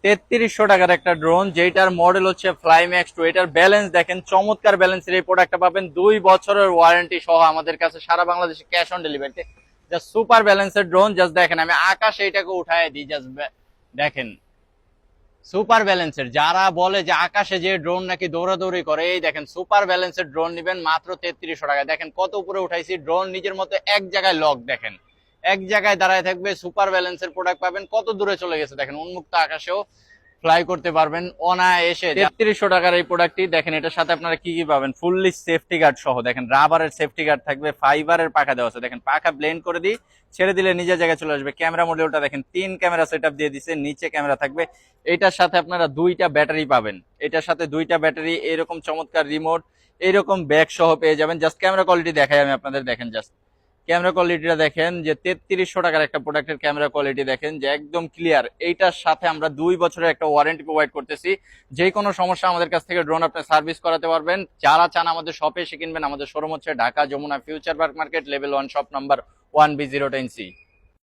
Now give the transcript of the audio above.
3300 টাকার একটা ড্রোন, যেটার মডেল হচ্ছে ফ্লাইম্যাক্স 2। এটার ব্যালেন্স দেখেন, চমৎকার ব্যালেন্সের এই প্রোডাক্টটা পাবেন 2 বছরের ওয়ারেন্টি সহ আমাদের কাছে সারা বাংলাদেশে ক্যাশ অন ডেলিভারিতে। জাস্ট সুপার ব্যালেন্সের ড্রোন। জাস্ট দেখেন, আমি আকাশে এটাকে উঠায় দিই, জাস্ট দেখেন সুপার ব্যালেন্সের। যারা বলে যে আকাশে যে ড্রোন নাকি দৌড়াদৌড়ি করে, এই দেখেন সুপার ব্যালেন্সের ড্রোন নিবেন মাত্র 3300 টাকায়। দেখেন কত উপরে উঠাইছি, ড্রোন নিজের মতো এক জায়গায় লক, দেখেন এক জায়গায় দাঁড়ায় থাকবে। সুপার ব্যালেন্সের প্রোডাক্ট পাবেন, কত দূরে চলে গেছে দেখেন, উন্মুক্ত আকাশেও ফ্লাই করতে পারবেন অনায়াসে। 3300 টাকার এই প্রোডাক্টটি দেখেন, এটার সাথে আপনারা কি কি পাবেন, ফুললি সেফটি গার্ড সহ। দেখেন রাবারের সেফটি গার্ড থাকবে, ফাইবারের পাখা দেওয়া আছে। দেখেন পাখা ব্লেন্ড করে দিই, ছেড়ে দিলে নিজের জায়গায় চলে আসবে। ক্যামেরা মডিউলটা দেখেন, 3 ক্যামেরা সেটআপ দিয়ে দিছে, নিচে ক্যামেরা থাকবে। এটার সাথে আপনারা 2টা ব্যাটারি পাবেন, এটার সাথে 2টা ব্যাটারি, এরকম চমৎকার রিমোট, এরকম ব্যাগ সহ পেয়ে যাবেন। জাস্ট ক্যামেরা কোয়ালিটি দেখাই আমি আপনাদের, দেখেন জাস্ট ক্যামেরা কোয়ালিটিটা দেখেন, যে 3300 টাকার একটা প্রোডাক্টের ক্যামেরা কোয়ালিটি দেখেন যে একদম ক্লিয়ার। এইটার সাথে আমরা 2 বছরের একটা ওয়ারেন্টি প্রোভাইড করতেছি। যে কোনো সমস্যা আমাদের কাছ থেকে ড্রোন আপনি সার্ভিস করাতে পারবেন। যারা চান আমাদের শপে এসে কিনবেন, আমাদের শোরুম হচ্ছে Dhaka Jamuna Future Park market, level 1, shop number 1B010C।